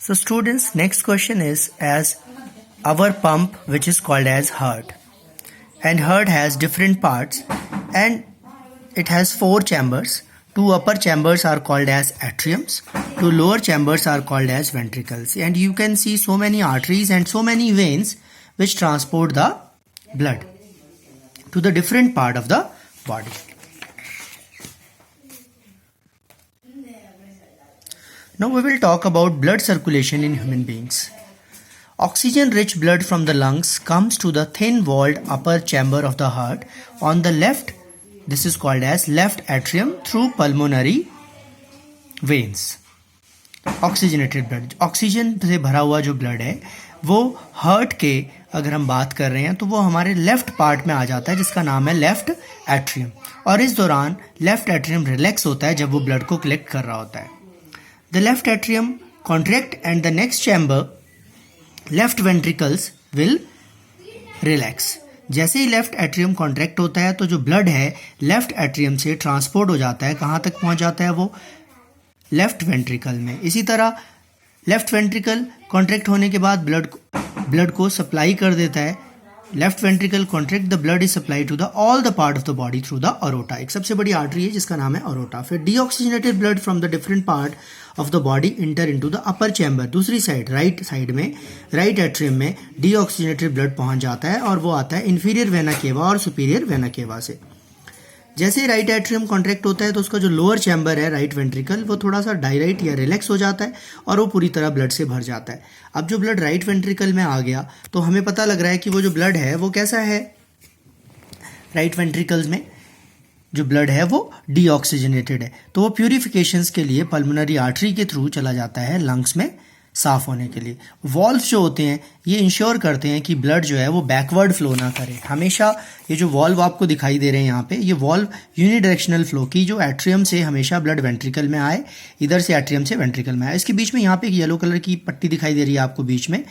So students, next question is as our pump, which is called as heart, and heart has different parts and it has 4 chambers. 2 upper chambers are called as atriums, 2 lower chambers are called as ventricles, and you can see so many arteries and so many veins which transport the blood to the different part of the body. Now we will talk about blood circulation in human beings. Oxygen-rich blood from the lungs comes to the thin-walled upper chamber of the heart on the left. This is called as left atrium through pulmonary veins. Oxygenated blood, oxygen से भरा हुआ जो blood है वो heart के अगर हम बात कर रहे हैं तो वो हमारे लेफ्ट पार्ट में आ जाता है जिसका नाम है लेफ्ट एट्रियम, और इस दौरान लेफ्ट एट्रियम रिलैक्स होता है जब वो ब्लड को कलेक्ट कर रहा होता है. The left atrium contract and the next chamber left ventricles will relax. जैसे ही लेफ्ट एट्रियम कॉन्ट्रैक्ट होता है तो जो ब्लड है लेफ्ट एट्रियम से ट्रांसपोर्ट हो जाता है. कहाँ तक पहुँच जाता है वो? लेफ्ट वेंट्रिकल में. इसी तरह लेफ्ट वेंट्रिकल कॉन्ट्रैक्ट होने के बाद ब्लड को सप्लाई कर देता है. Left ventricle contract, the blood is supply to the all the part of the body through the aorta. एक सबसे बड़ी आर्टरी है जिसका नाम है अरोटा. फिर deoxygenated blood from the different part of the body inter into the upper chamber. दूसरी side right side में राइट एट्रियम में डीऑक्सीजनेटेड ब्लड पहुंच जाता है और वो आता है इंफीरियर वेना केवा और सुपीरियर वेना केवा से. जैसे ही राइट एट्रियम कॉन्ट्रैक्ट होता है तो उसका जो लोअर चैम्बर है राइट वेंट्रिकल वो थोड़ा सा डायलाइट या रिलैक्स हो जाता है और वो पूरी तरह ब्लड से भर जाता है. अब जो ब्लड राइट वेंट्रिकल में आ गया तो हमें पता लग रहा है कि वो जो ब्लड है वो कैसा है. राइट वेंट्रिकल्स में जो ब्लड है वो डीऑक्सीजनेटेड है तो वो प्यूरिफिकेशंस के लिए पल्मोनरी आर्टरी के थ्रू चला जाता है लंग्स में साफ होने के लिए. वॉल्व्स जो होते हैं ये इंश्योर करते हैं कि ब्लड जो है वो बैकवर्ड फ्लो ना करे. हमेशा ये जो वॉल्व आपको दिखाई दे रहे हैं यहाँ पे, ये वॉल्व यूनिडायरेक्शनल फ्लो की जो एट्रियम से हमेशा ब्लड वेंट्रिकल में आए, इधर से एट्रियम से वेंट्रिकल में आए. इसके बीच में यहाँ पे एक येलो कलर की पट्टी दिखाई दे रही है आपको बीच में,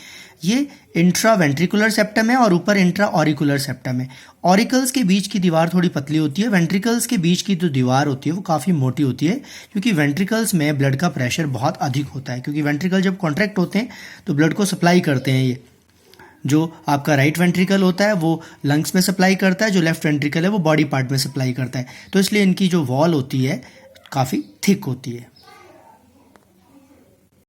ये इंट्रा वेंट्रिकुलर सेप्टम है और ऊपर इंट्रा ऑरिकुलर सेप्टम है. ऑरिकल्स के बीच की दीवार थोड़ी पतली होती है, वेंट्रिकल्स के बीच की जो दीवार होती है वो काफ़ी मोटी होती है क्योंकि वेंट्रिकल्स में ब्लड का प्रेशर बहुत अधिक होता है. क्योंकि वेंट्रिकल जब कॉन्ट्रैक्ट होते हैं तो ब्लड को सप्लाई करते हैं. ये जो आपका राइट वेंट्रिकल होता है वो लंग्स में सप्लाई करता है, जो लेफ्ट वेंट्रिकल है वो बॉडी पार्ट में सप्लाई करता है. तो इसलिए इनकी जो वॉल होती है काफ़ी थिक होती है.